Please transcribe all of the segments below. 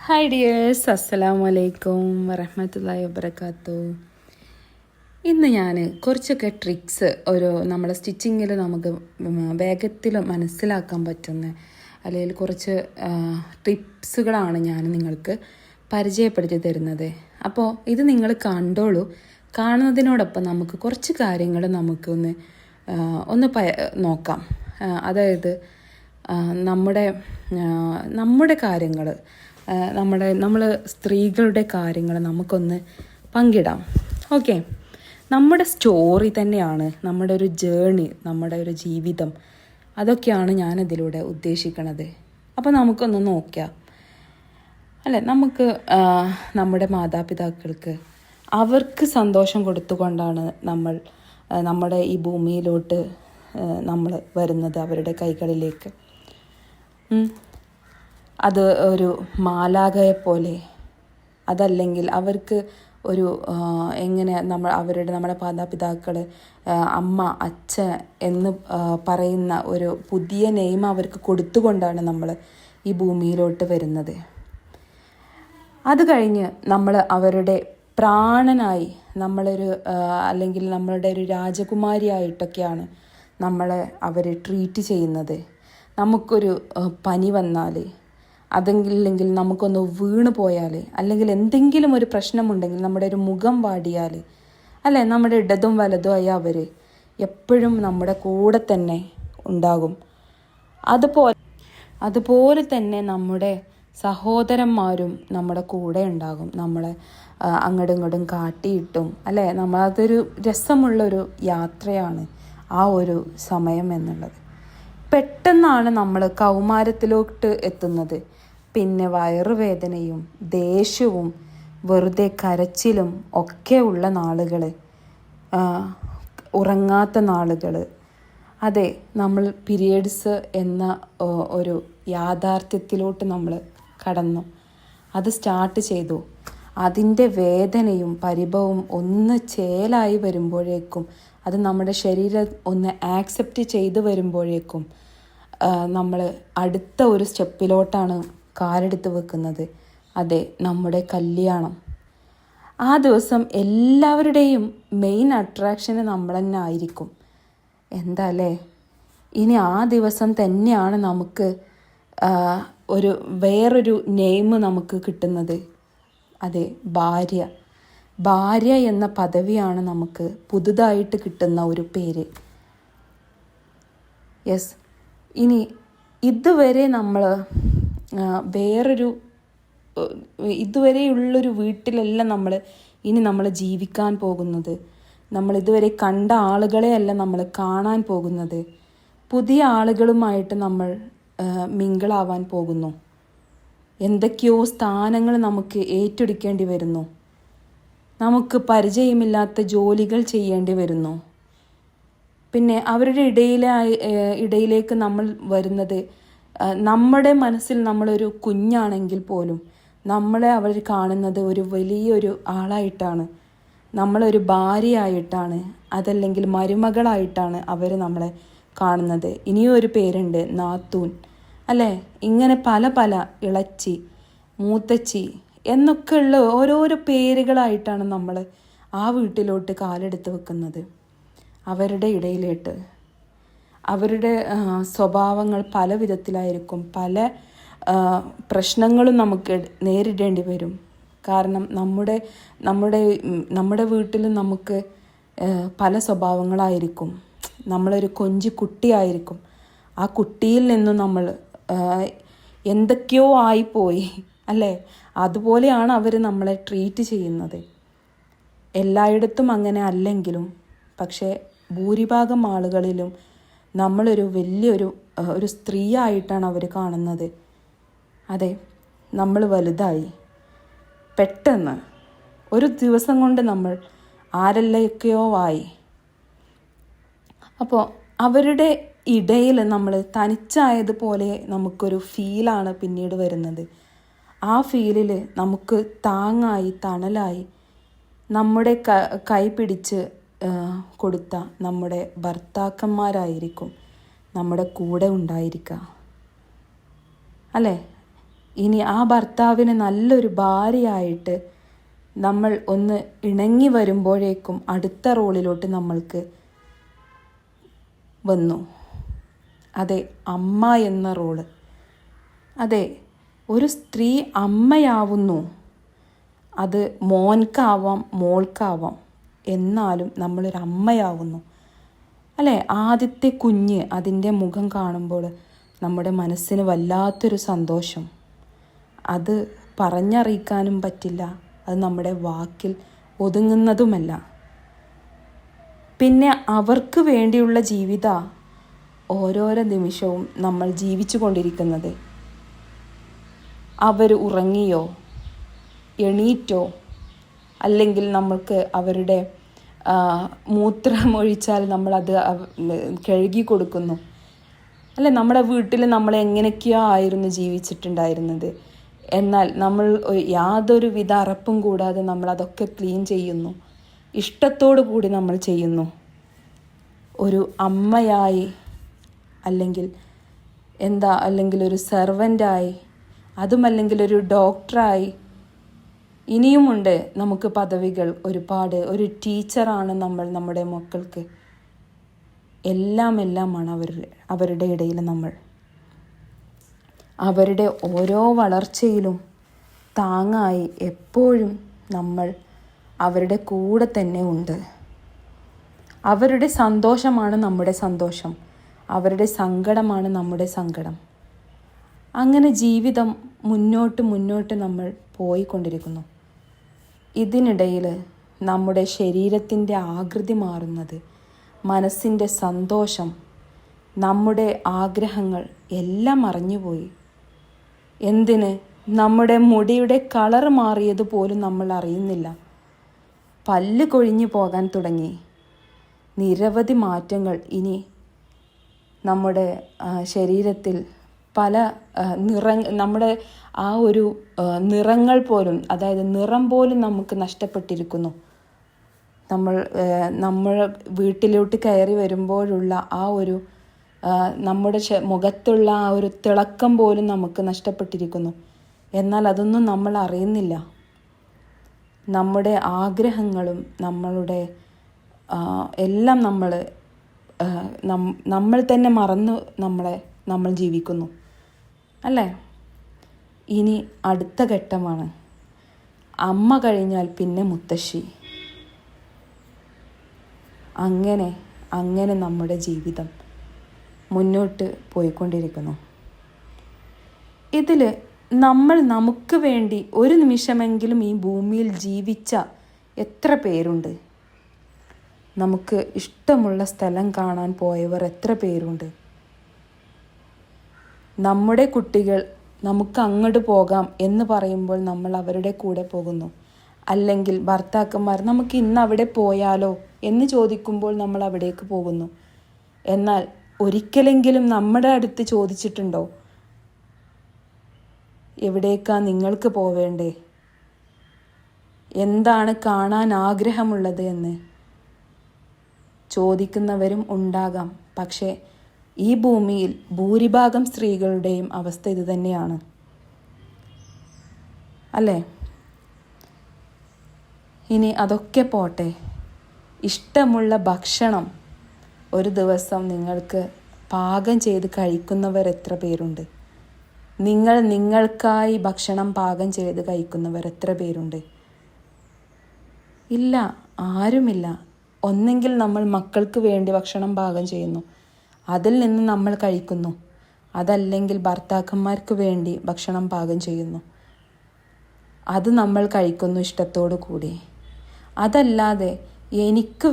Hi dears, അസ്സലാമു അലൈക്കും വറഹ്മത്തുള്ളാഹി വബറകാത്തു. ഇന്ന് ഞാൻ കുറച്ചൊക്കെ ട്രിക്സ് നമ്മളെ സ്റ്റിച്ചിങ്ങിൽ നമുക്ക് വേഗത്തിൽ മനസ്സിലാക്കാൻ പറ്റുന്ന അല്ലെങ്കിൽ കുറച്ച് ടിപ്സുകളാണ് ഞാൻ നിങ്ങൾക്ക് പരിചയപ്പെടുത്തി തരുന്നത്. അപ്പോൾ ഇത് നിങ്ങൾ കണ്ടോളൂ. കാണുന്നതിനോടൊപ്പം നമുക്ക് കുറച്ച് കാര്യങ്ങൾ നമുക്കൊന്ന് നോക്കാം. അതായത് നമ്മുടെ കാര്യങ്ങൾ, നമ്മൾ സ്ത്രീകളുടെ കാര്യങ്ങൾ നമുക്കൊന്ന് പങ്കിടാം. ഓക്കെ, നമ്മുടെ സ്റ്റോറി തന്നെയാണ് നമ്മുടെ ഒരു ജേണി, നമ്മുടെ ഒരു ജീവിതം. അതൊക്കെയാണ് ഞാനിതിലൂടെ ഉദ്ദേശിക്കുന്നത്. അപ്പോൾ നമുക്കൊന്ന് നോക്കാം അല്ലേ. നമുക്ക് നമ്മുടെ മാതാപിതാക്കൾക്ക് അവർക്ക് സന്തോഷം കൊടുത്തുകൊണ്ടാണ് നമ്മുടെ ഈ ഭൂമിയിലോട്ട് നമ്മൾ വരുന്നത്, അവരുടെ കൈകളിലേക്ക്. അത് ഒരു മാലാഖയെ പോലെ, അതല്ലെങ്കിൽ അവർക്ക് ഒരു നമ്മുടെ മാതാപിതാക്കൾ അമ്മ, അച്ഛൻ എന്ന് പറയുന്ന ഒരു പുതിയ നെയിം അവർക്ക് കൊടുത്തുകൊണ്ടാണ് നമ്മൾ ഈ ഭൂമിയിലോട്ട് വരുന്നത്. അത് കഴിഞ്ഞ് നമ്മൾ അവരുടെ പ്രാണനായി അല്ലെങ്കിൽ നമ്മളുടെ ഒരു രാജകുമാരിയായിട്ടൊക്കെയാണ് അവർ ട്രീറ്റ് ചെയ്യുന്നത്. നമുക്കൊരു പനി വന്നാൽ, അതെങ്കില്ലെങ്കിൽ നമുക്കൊന്ന് വീണ് പോയാൽ, അല്ലെങ്കിൽ എന്തെങ്കിലും ഒരു പ്രശ്നമുണ്ടെങ്കിൽ, നമ്മുടെ ഒരു മുഖം വാടിയാൽ, അല്ലേ, നമ്മുടെ ഇടതും വലതുമായി അവർ എപ്പോഴും നമ്മുടെ കൂടെ തന്നെ ഉണ്ടാകും. അതുപോലെ തന്നെ നമ്മുടെ സഹോദരന്മാരും നമ്മുടെ കൂടെ ഉണ്ടാകും. നമ്മളെ അങ്ങോട്ടും ഇങ്ങോട്ടും കാട്ടിയിട്ടും, അല്ലേ, അതൊരു രസമുള്ളൊരു യാത്രയാണ് ആ ഒരു സമയം എന്നുള്ളത്. പെട്ടെന്നാണ് നമ്മൾ കൗമാരത്തിലോട്ട് എത്തുന്നത്. പിന്നെ വയറുവേദനയും ദേഷ്യവും വെറുതെ കരച്ചിലും ഒക്കെ ഉള്ള നാളുകൾ, ഉറങ്ങാത്ത നാളുകൾ. അതെ, നമ്മൾ പീരിയഡ്സ് എന്ന ഒരു യാഥാർത്ഥ്യത്തിലോട്ട് നമ്മൾ കടന്നു. അത് സ്റ്റാർട്ട് ചെയ്തു. അതിൻ്റെ വേദനയും പരിഭവവും ഒന്ന് ചേലായി വരുമ്പോഴേക്കും, അത് നമ്മുടെ ശരീരം ഒന്ന് ആക്സെപ്റ്റ് ചെയ്ത് വരുമ്പോഴേക്കും നമ്മൾ അടുത്ത ഒരു സ്റ്റെപ്പിലോട്ടാണ് കാലെടുത്ത് വെക്കുന്നത്. അതെ, നമ്മുടെ കല്യാണം. ആ ദിവസം എല്ലാവരുടെയും മെയിൻ അട്രാക്ഷന് നമ്മൾ തന്നെ ആയിരിക്കും. എന്താ അല്ലേ? ഇനി ആ ദിവസം തന്നെയാണ് നമുക്ക് വേറൊരു നെയിം നമുക്ക് കിട്ടുന്നത്. അതെ, ഭാര്യ എന്ന പദവിയാണ് നമുക്ക് പുതുതായിട്ട് കിട്ടുന്ന ഒരു പേര്. യെസ്, ഇനി ഇതുവരെ നമ്മൾ ഇതുവരെയുള്ളൊരു വീട്ടിലല്ല നമ്മൾ ജീവിക്കാൻ പോകുന്നത്. നമ്മൾ ഇതുവരെ കണ്ട ആളുകളെയല്ല നമ്മൾ കാണാൻ പോകുന്നത്. പുതിയ ആളുകളുമായിട്ട് നമ്മൾ മിങ്കിളാവാൻ പോകുന്നു. എന്തൊക്കെയോ സ്ഥാനങ്ങൾ നമുക്ക് ഏറ്റെടുക്കേണ്ടി വരുന്നു. നമുക്ക് പരിചയമില്ലാത്ത ജോലികൾ ചെയ്യേണ്ടി വരുന്നു. പിന്നെ അവരുടെ ഇടയിലേക്ക് നമ്മൾ വരുന്നത്, നമ്മുടെ മനസ്സിൽ നമ്മളൊരു കുഞ്ഞാണെങ്കിൽ പോലും നമ്മളെ അവർ കാണുന്നത് ഒരു വലിയൊരു ആളായിട്ടാണ്, നമ്മളൊരു ഭാര്യയായിട്ടാണ്, അതല്ലെങ്കിൽ മരുമകളായിട്ടാണ് അവർ നമ്മളെ കാണുന്നത്. ഇനിയും ഒരു പേരുണ്ട്, നാത്തൂൻ, അല്ലേ. ഇങ്ങനെ പല ഇളച്ചി, മൂത്തച്ചി എന്നൊക്കെയുള്ള ഓരോരോ പേരുകളായിട്ടാണ് നമ്മൾ ആ വീട്ടിലോട്ട് കാലെടുത്ത് വെക്കുന്നത്. അവരുടെ ഇടയിലേട്ട് അവരുടെ സ്വഭാവങ്ങൾ പല വിധത്തിലായിരിക്കും. പല പ്രശ്നങ്ങളും നമുക്ക് നേരിടേണ്ടി വരും. കാരണം നമ്മുടെ വീട്ടിൽ നമുക്ക് പല സ്വഭാവങ്ങളായിരിക്കും. നമ്മളൊരു കൊഞ്ചു കുട്ടിയായിരിക്കും. ആ കുട്ടിയിൽ നിന്നും നമ്മൾ എന്തൊക്കെയോ ആയിപ്പോയി, അല്ലേ. അതുപോലെയാണ് അവർ നമ്മളെ ട്രീറ്റ് ചെയ്യുന്നത്. എല്ലായിടത്തും അങ്ങനെ അല്ലെങ്കിലും, പക്ഷേ ഭൂരിഭാഗം ആളുകളിലും നമ്മളൊരു ഒരു സ്ത്രീ ആയിട്ടാണ് അവർ കാണുന്നത്. അതെ, നമ്മൾ വലുതായി. പെട്ടെന്ന് ഒരു ദിവസം കൊണ്ട് നമ്മൾ ആരെല്ലൊക്കെയോ ആയി. അപ്പോൾ അവരുടെ ഇടയിൽ നമ്മൾ തനിച്ചായതുപോലെ നമുക്കൊരു ഫീലാണ് പിന്നീട് വരുന്നത്. ആ ഫീലിൽ നമുക്ക് താങ്ങായി, തണലായി നമ്മുടെ കൈ പിടിച്ച് കൊടുത്ത നമ്മുടെ ഭർത്താക്കന്മാരായിരിക്കും നമ്മുടെ കൂടെ ഉണ്ടായിരിക്കുക, അല്ലേ. ഇനി ആ ഭർത്താവിന് നല്ലൊരു ഭാര്യയായിട്ട് നമ്മൾ ഒന്ന് ഇണങ്ങി വരുമ്പോഴേക്കും അടുത്ത റോളിലോട്ട് നമ്മൾക്ക് വന്നു. അതെ, അമ്മ എന്ന റോള്. അതെ, ഒരു സ്ത്രീ അമ്മയാവുന്നു. അത് മോൻക്കാവാം, മോൾക്കാവാം, എന്നാലും നമ്മളൊരു അമ്മയാവുന്നു അല്ലേ? ആദ്യത്തെ കുഞ്ഞ് അതിൻ്റെ മുഖം കാണുമ്പോൾ നമ്മുടെ മനസ്സിന് വല്ലാത്തൊരു സന്തോഷം. അത് പറഞ്ഞറിയിക്കാനും പറ്റില്ല, അത് നമ്മുടെ വാക്കിൽ ഒതുങ്ങുന്നതുമല്ല. പിന്നെ അവർക്ക് വേണ്ടിയുള്ള ജീവിത ഓരോരോ നിമിഷവും നമ്മൾ ജീവിച്ചു കൊണ്ടിരിക്കുന്നത്. അവർ ഉറങ്ങിയോ, എണീറ്റോ, അല്ലെങ്കിൽ നമ്മൾക്ക് അവരുടെ മൂത്രമൊഴിച്ചാൽ നമ്മളത് കഴുകി കൊടുക്കുന്നു അല്ലെ? നമ്മുടെ വീട്ടിൽ നമ്മൾ എങ്ങനെയൊക്കെയോ ആയിരുന്നു ജീവിച്ചിട്ടുണ്ടായിരുന്നത്. എന്നാൽ നമ്മൾ യാതൊരു വിധ അറപ്പും കൂടാതെ നമ്മൾ അതൊക്കെ ക്ലീൻ ചെയ്യുന്നു, ഇഷ്ടത്തോടു കൂടി നമ്മൾ ചെയ്യുന്നു. ഒരു അമ്മയായി അല്ലെങ്കിൽ ഒരു സെർവൻ്റായി, അതുമല്ലെങ്കിൽ ഒരു ഡോക്ടറായി, ഇനിയുമുണ്ട് നമുക്ക് പദവികൾ ഒരുപാട്. ഒരു ടീച്ചറാണ് നമ്മൾ നമ്മുടെ മക്കൾക്ക്. എല്ലാമാണ് അവരുടെ ഇടയിൽ നമ്മൾ. അവരുടെ ഓരോ വളർച്ചയിലും താങ്ങായി എപ്പോഴും നമ്മൾ അവരുടെ കൂടെ തന്നെ ഉണ്ട്. അവരുടെ സന്തോഷമാണ് നമ്മുടെ സന്തോഷം, അവരുടെ സങ്കടമാണ് നമ്മുടെ സങ്കടം. അങ്ങനെ ജീവിതം മുന്നോട്ട് നമ്മൾ പോയിക്കൊണ്ടിരിക്കുന്നു. ഇതിനിടയിൽ നമ്മുടെ ശരീരത്തിൻ്റെ ആകൃതി മാറുന്നത്, മനസ്സിൻ്റെ സന്തോഷം, നമ്മുടെ ആഗ്രഹങ്ങൾ എല്ലാം മറഞ്ഞുപോയി. എന്തിന്? നമ്മുടെ മുടിയുടെ കളർ മാറിയത് പോലും നമ്മൾ അറിയുന്നില്ല. പല്ല് കൊഴിഞ്ഞു പോകാൻ തുടങ്ങി. നിരവധി മാറ്റങ്ങൾ ഇനി നമ്മുടെ ശരീരത്തിൽ പല നമ്മുടെ ആ ഒരു നിറങ്ങൾ പോലും, അതായത് നിറം പോലും നമുക്ക് നഷ്ടപ്പെട്ടിരിക്കുന്നു. നമ്മൾ വീട്ടിലോട്ട് കയറി വരുമ്പോഴുള്ള ആ ഒരു നമ്മുടെ മുഖത്തുള്ള ആ ഒരു തിളക്കം പോലും നമുക്ക് നഷ്ടപ്പെട്ടിരിക്കുന്നു. എന്നാൽ അതൊന്നും നമ്മൾ അറിയുന്നില്ല. നമ്മുടെ ആഗ്രഹങ്ങളും നമ്മളുടെ എല്ലാം നമ്മൾ തന്നെ മറന്ന് നമ്മൾ ജീവിക്കുന്നു അല്ലേ? ഇനി അടുത്ത ഘട്ടമാണ്. അമ്മ കഴിഞ്ഞാൽ പിന്നെ മുത്തശ്ശി. അങ്ങനെ നമ്മുടെ ജീവിതം മുന്നോട്ട് പോയിക്കൊണ്ടിരിക്കുന്നു. ഇതിൽ നമ്മൾ നമുക്ക് വേണ്ടി ഒരു നിമിഷമെങ്കിലും ഈ ഭൂമിയിൽ ജീവിച്ച എത്ര പേരുണ്ട്? നമുക്ക് ഇഷ്ടമുള്ള സ്ഥലം കാണാൻ പോയവർ എത്ര പേരുണ്ട്? നമ്മുടെ കുട്ടികൾ നമുക്ക് അങ്ങോട്ട് പോകാം എന്ന് പറയുമ്പോൾ നമ്മൾ അവരുടെ കൂടെ പോകുന്നു. അല്ലെങ്കിൽ ഭർത്താക്കന്മാർ നമുക്ക് ഇന്ന് അവിടെ പോയാലോ എന്ന് ചോദിക്കുമ്പോൾ നമ്മൾ അവിടേക്ക് പോകുന്നു. എന്നാൽ ഒരിക്കലെങ്കിലും നമ്മുടെ അടുത്ത് ചോദിച്ചിട്ടുണ്ടോ, എവിടേക്കാ നിങ്ങൾക്ക് പോവേണ്ടേ, എന്താണ് കാണാൻ ആഗ്രഹമുള്ളത് എന്ന് ചോദിക്കുന്നവരും ഉണ്ടാകാം. പക്ഷേ ഈ ഭൂമിയിൽ ഭൂരിഭാഗം സ്ത്രീകളുടെയും അവസ്ഥ ഇത് തന്നെയാണ് അല്ലേ? ഇനി അതൊക്കെ പോട്ടെ, ഇഷ്ടമുള്ള ഭക്ഷണം ഒരു ദിവസം നിങ്ങൾക്ക് പാകം ചെയ്ത് കഴിക്കുന്നവർ എത്ര പേരുണ്ട്? നിങ്ങൾക്കായി ഭക്ഷണം പാകം ചെയ്ത് കഴിക്കുന്നവർ എത്ര പേരുണ്ട്? ഇല്ല, ആരുമില്ല. ഒന്നെങ്കിൽ നമ്മൾ മക്കൾക്ക് വേണ്ടി ഭക്ഷണം പാകം ചെയ്യുന്നു, അതിൽ നിന്ന് നമ്മൾ കഴിക്കുന്നു. അതല്ലെങ്കിൽ ഭർത്താക്കന്മാർക്ക് വേണ്ടി ഭക്ഷണം പാകം ചെയ്യുന്നു, അത് നമ്മൾ കഴിക്കുന്നു ഇഷ്ടത്തോടു കൂടി. അതല്ലാതെ എനിക്ക്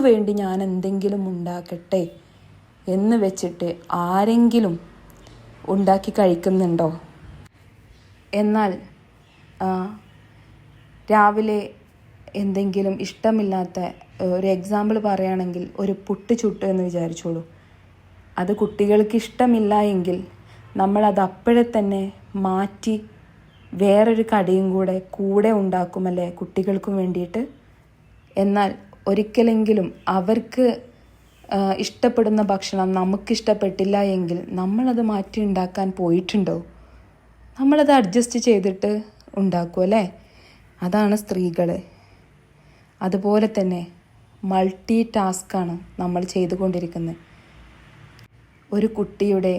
വേണ്ടി ഞാൻ എന്തെങ്കിലും ഉണ്ടാക്കട്ടെ എന്ന് വെച്ചിട്ട് ആരെങ്കിലും ഉണ്ടാക്കി കഴിക്കുന്നുണ്ടോ? എന്നാൽ രാവിലെ എന്തെങ്കിലും ഇഷ്ടമില്ലാത്ത ഒരു എക്സാമ്പിൾ പറയുകയാണെങ്കിൽ, ഒരു പുട്ട് ചുട്ടു എന്ന് വിചാരിച്ചോളൂ. അത് കുട്ടികൾക്ക് ഇഷ്ടമില്ല എങ്കിൽ നമ്മളത് അപ്പോഴേ തന്നെ മാറ്റി വേറൊരു കടിയും കൂടെ ഉണ്ടാക്കുമല്ലേ കുട്ടികൾക്കും വേണ്ടിയിട്ട്. എന്നാൽ ഒരിക്കലെങ്കിലും അവർക്ക് ഇഷ്ടപ്പെടുന്ന ഭക്ഷണം നമുക്കിഷ്ടപ്പെട്ടില്ല എങ്കിൽ നമ്മളത് മാറ്റി ഉണ്ടാക്കാൻ പോയിട്ടുണ്ടോ? നമ്മളത് അഡ്ജസ്റ്റ് ചെയ്തിട്ട് ഉണ്ടാക്കും അല്ലേ? അതാണ് സ്ത്രീകൾ. അതുപോലെ തന്നെ മൾട്ടി ടാസ്ക്കാണ് നമ്മൾ ചെയ്തുകൊണ്ടിരിക്കുന്നത്. ഒരു കുട്ടിയുടെ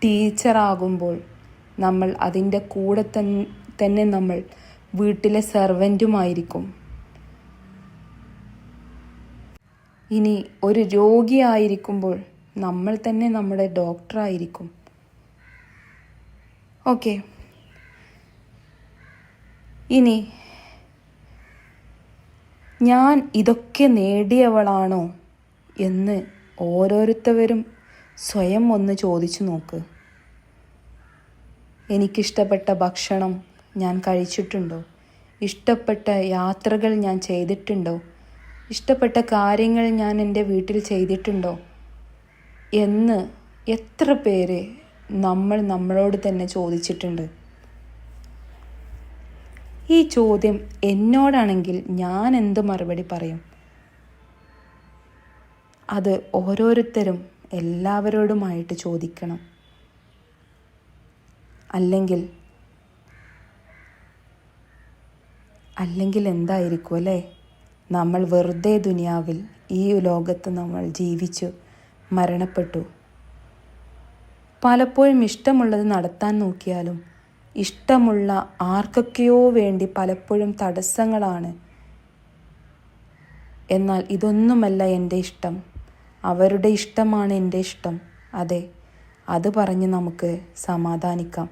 ടീച്ചറാകുമ്പോൾ നമ്മൾ അതിൻ്റെ കൂടെ തന്നെ നമ്മൾ വീട്ടിലെ സെർവൻറ്റുമായിരിക്കും. ഇനി ഒരു രോഗിയായിരിക്കുമ്പോൾ നമ്മൾ തന്നെ നമ്മുടെ ഡോക്ടറായിരിക്കും. ഓക്കെ, ഇനി ഞാൻ ഇതൊക്കെ നേടിയവളാണോ എന്ന് ഓരോരുത്തരും സ്വയം ഒന്ന് ചോദിച്ചു നോക്ക്. എനിക്കിഷ്ടപ്പെട്ട ഭക്ഷണം ഞാൻ കഴിച്ചിട്ടുണ്ടോ? ഇഷ്ടപ്പെട്ട യാത്രകൾ ഞാൻ ചെയ്തിട്ടുണ്ടോ? ഇഷ്ടപ്പെട്ട കാര്യങ്ങൾ ഞാൻ എൻ്റെ വീട്ടിൽ ചെയ്തിട്ടുണ്ടോ എന്ന് എത്ര പേര് നമ്മളോട് തന്നെ ചോദിച്ചിട്ടുണ്ട്? ഈ ചോദ്യം എന്നോടാണെങ്കിൽ ഞാൻ എന്ത് മറുപടി പറയും? അത് ഓരോരുത്തരും എല്ലാവരോടുമായിട്ട് ചോദിക്കണം. അല്ലെങ്കിൽ എന്തായിരിക്കും അല്ലേ? നമ്മൾ വെറുതെ ദുനിയാവിൽ ഈ ലോകത്ത് നമ്മൾ ജീവിച്ചു മരണപ്പെട്ടു. പലപ്പോഴും ഇഷ്ടമുള്ളത് നടത്താൻ നോക്കിയാലും ഇഷ്ടമുള്ള ആർക്കൊക്കെയോ വേണ്ടി പലപ്പോഴും തടസ്സങ്ങളാണ്. എന്നാൽ ഇതൊന്നുമല്ല എൻ്റെ ഇഷ്ടം, അവരുടെ ഇഷ്ടമാണ് എൻ്റെ ഇഷ്ടം. അതെ, അത് പറഞ്ഞ് നമുക്ക് സമാധാനിക്കാം.